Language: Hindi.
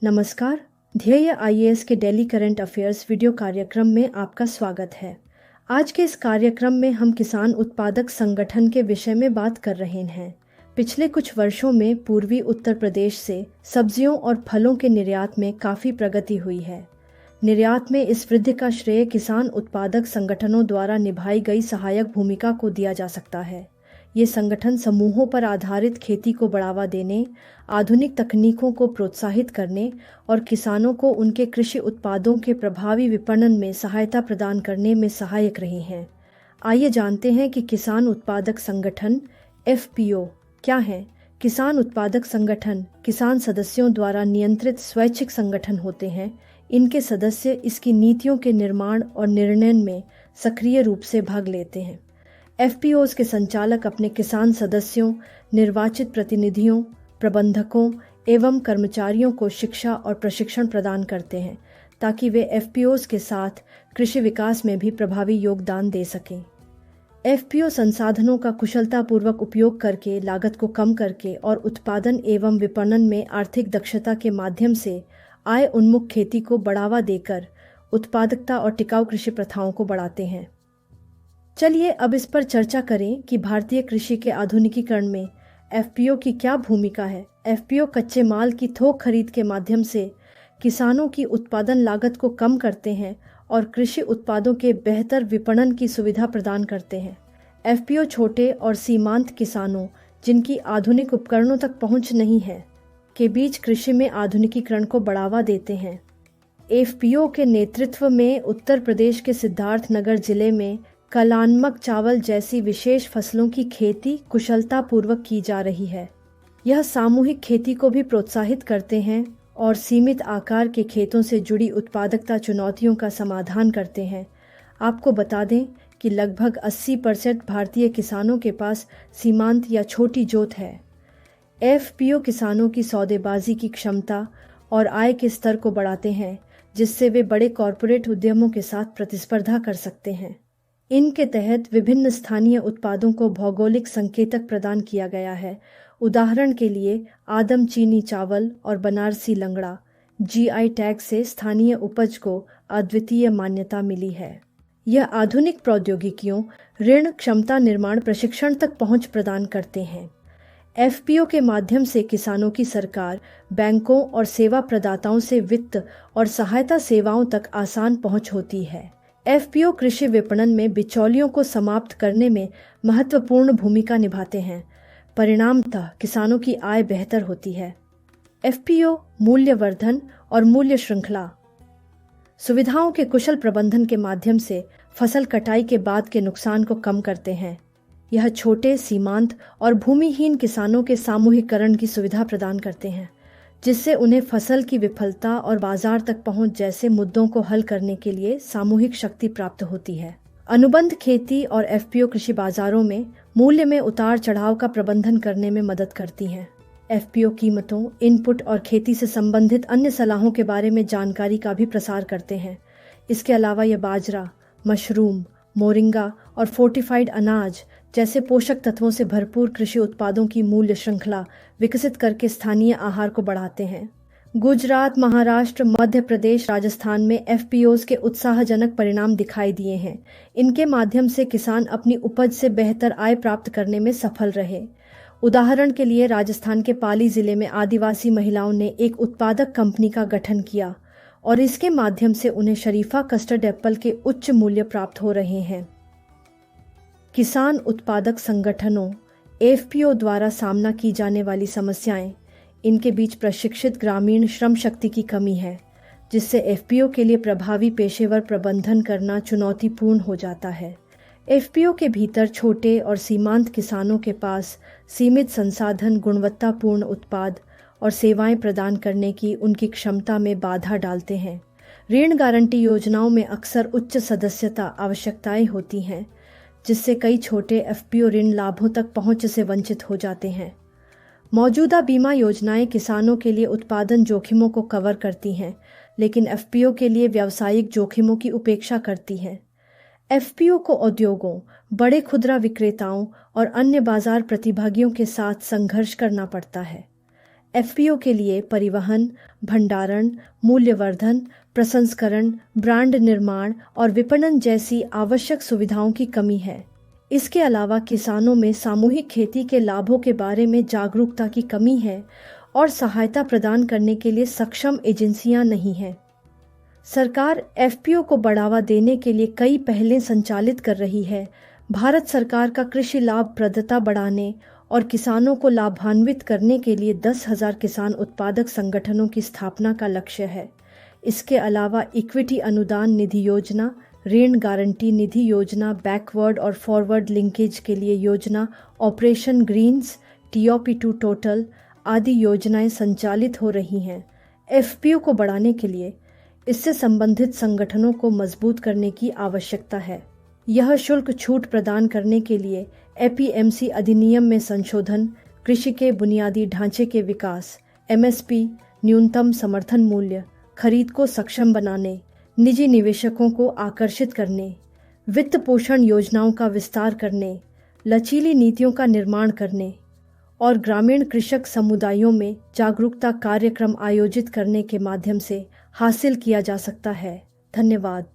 नमस्कार। ध्येय आईएएस के डेली करंट अफेयर्स वीडियो कार्यक्रम में आपका स्वागत है। आज के इस कार्यक्रम में हम किसान उत्पादक संगठन के विषय में बात कर रहे हैं। पिछले कुछ वर्षों में पूर्वी उत्तर प्रदेश से सब्जियों और फलों के निर्यात में काफ़ी प्रगति हुई है। निर्यात में इस वृद्धि का श्रेय किसान उत्पादक संगठनों द्वारा निभाई गई सहायक भूमिका को दिया जा सकता है। ये संगठन समूहों पर आधारित खेती को बढ़ावा देने, आधुनिक तकनीकों को प्रोत्साहित करने और किसानों को उनके कृषि उत्पादों के प्रभावी विपणन में सहायता प्रदान करने में सहायक रहे हैं। आइए जानते हैं कि किसान उत्पादक संगठन एफपीओ क्या है। किसान उत्पादक संगठन किसान सदस्यों द्वारा नियंत्रित स्वैच्छिक संगठन होते हैं। इनके सदस्य इसकी नीतियों के निर्माण और निर्णय में सक्रिय रूप से भाग लेते हैं। एफपीओज़ के संचालक अपने किसान सदस्यों, निर्वाचित प्रतिनिधियों, प्रबंधकों एवं कर्मचारियों को शिक्षा और प्रशिक्षण प्रदान करते हैं ताकि वे एफपीओज़ के साथ कृषि विकास में भी प्रभावी योगदान दे सकें। एफपीओ संसाधनों का कुशलतापूर्वक उपयोग करके, लागत को कम करके और उत्पादन एवं विपणन में आर्थिक दक्षता के माध्यम से आय उन्मुख खेती को बढ़ावा देकर उत्पादकता और टिकाऊ कृषि प्रथाओं को बढ़ाते हैं। चलिए अब इस पर चर्चा करें कि भारतीय कृषि के आधुनिकीकरण में एफपीओ की क्या भूमिका है। एफपीओ कच्चे माल की थोक खरीद के माध्यम से किसानों की उत्पादन लागत को कम करते हैं और कृषि उत्पादों के बेहतर विपणन की सुविधा प्रदान करते हैं। एफपीओ छोटे और सीमांत किसानों, जिनकी आधुनिक उपकरणों तक पहुंच नहीं है, के बीच कृषि में आधुनिकीकरण को बढ़ावा देते हैं। एफपीओ के नेतृत्व में उत्तर प्रदेश के सिद्धार्थनगर जिले में कलानमक चावल जैसी विशेष फसलों की खेती कुशलतापूर्वक की जा रही है। यह सामूहिक खेती को भी प्रोत्साहित करते हैं और सीमित आकार के खेतों से जुड़ी उत्पादकता चुनौतियों का समाधान करते हैं। आपको बता दें कि लगभग 80% भारतीय किसानों के पास सीमांत या छोटी जोत है। एफपीओ किसानों की सौदेबाजी की क्षमता और आय के स्तर को बढ़ाते हैं, जिससे वे बड़े कॉरपोरेट उद्यमों के साथ प्रतिस्पर्धा कर सकते हैं। इनके तहत विभिन्न स्थानीय उत्पादों को भौगोलिक संकेतक प्रदान किया गया है। उदाहरण के लिए आदम चीनी चावल और बनारसी लंगड़ा जीआई टैग से स्थानीय उपज को अद्वितीय मान्यता मिली है। यह आधुनिक प्रौद्योगिकियों, ऋण, क्षमता निर्माण प्रशिक्षण तक पहुंच प्रदान करते हैं। एफपीओ के माध्यम से किसानों की सरकार, बैंकों और सेवा प्रदाताओं से वित्त और सहायता सेवाओं तक आसान पहुंच होती है। एफपीओ कृषि विपणन में बिचौलियों को समाप्त करने में महत्वपूर्ण भूमिका निभाते हैं। परिणामतः किसानों की आय बेहतर होती है। एफपीओ मूल्यवर्धन और मूल्य श्रृंखला सुविधाओं के कुशल प्रबंधन के माध्यम से फसल कटाई के बाद के नुकसान को कम करते हैं। यह छोटे, सीमांत और भूमिहीन किसानों के सामूहिकरण की सुविधा प्रदान करते हैं, जिससे उन्हें फसल की विफलता और बाजार तक पहुंच जैसे मुद्दों को हल करने के लिए सामूहिक शक्ति प्राप्त होती है। अनुबंध खेती और एफपीओ कृषि बाजारों में मूल्य में उतार चढ़ाव का प्रबंधन करने में मदद करती हैं। एफपीओ कीमतों, इनपुट और खेती से संबंधित अन्य सलाहों के बारे में जानकारी का भी प्रसार करते हैं। इसके अलावा यह बाजरा, मशरूम, मोरिंगा और फोर्टिफाइड अनाज जैसे पोषक तत्वों से भरपूर कृषि उत्पादों की मूल्य श्रृंखला विकसित करके स्थानीय आहार को बढ़ाते हैं। गुजरात, महाराष्ट्र, मध्य प्रदेश, राजस्थान में एफपीओज़ के उत्साहजनक परिणाम दिखाई दिए हैं। इनके माध्यम से किसान अपनी उपज से बेहतर आय प्राप्त करने में सफल रहे। उदाहरण के लिए राजस्थान के पाली जिले में आदिवासी महिलाओं ने एक उत्पादक कंपनी का गठन किया और इसके माध्यम से उन्हें शरीफा कस्टर्ड एप्पल के उच्च मूल्य प्राप्त हो रहे हैं। किसान उत्पादक संगठनों एफपीओ द्वारा सामना की जाने वाली समस्याएं। इनके बीच प्रशिक्षित ग्रामीण श्रम शक्ति की कमी है, जिससे एफपीओ के लिए प्रभावी पेशेवर प्रबंधन करना चुनौतीपूर्ण हो जाता है। एफपीओ के भीतर छोटे और सीमांत किसानों के पास सीमित संसाधन गुणवत्तापूर्ण उत्पाद और सेवाएं प्रदान करने की उनकी क्षमता में बाधा डालते हैं। ऋण गारंटी योजनाओं में अक्सर उच्च सदस्यता आवश्यकताएं होती हैं, जिससे कई छोटे एफपीओ ऋण लाभों तक पहुंच से वंचित हो जाते हैं। मौजूदा बीमा योजनाएं किसानों के लिए उत्पादन जोखिमों को कवर करती हैं, लेकिन एफपीओ के लिए व्यावसायिक जोखिमों की उपेक्षा करती हैं। एफपीओ को उद्योगों, बड़े खुदरा विक्रेताओं और अन्य बाजार प्रतिभागियों के साथ संघर्ष करना पड़ता है। एफपीओ के लिए परिवहन, भंडारण, मूल्यवर्धन, प्रसंस्करण, ब्रांड निर्माण और विपणन जैसी आवश्यक सुविधाओं की कमी है। इसके अलावा किसानों में सामूहिक खेती के लाभों के बारे में जागरूकता की कमी है और सहायता प्रदान करने के लिए सक्षम एजेंसियां नहीं हैं। सरकार एफपीओ को बढ़ावा देने के लिए कई पहलें संचालित कर रही है। भारत सरकार का कृषि लाभप्रदता बढ़ाने और किसानों को लाभान्वित करने के लिए 10,000 किसान उत्पादक संगठनों की स्थापना का लक्ष्य है। इसके अलावा इक्विटी अनुदान निधि योजना, ऋण गारंटी निधि योजना, बैकवर्ड और फॉरवर्ड लिंकेज के लिए योजना, operation greens, TOP to total आदि योजनाएं संचालित हो रही हैं। एफपीओ को बढ़ाने के लिए इससे संबंधित संगठनों को मजबूत करने की आवश्यकता है। यह शुल्क छूट प्रदान करने के लिए एपीएमसी अधिनियम में संशोधन, कृषि के बुनियादी ढांचे के विकास, एमएसपी, न्यूनतम समर्थन मूल्य, खरीद को सक्षम बनाने, निजी निवेशकों को आकर्षित करने, वित्त पोषण योजनाओं का विस्तार करने, लचीली नीतियों का निर्माण करने और ग्रामीण कृषक समुदायों में जागरूकता कार्यक्रम आयोजित करने के माध्यम से हासिल किया जा सकता है। धन्यवाद।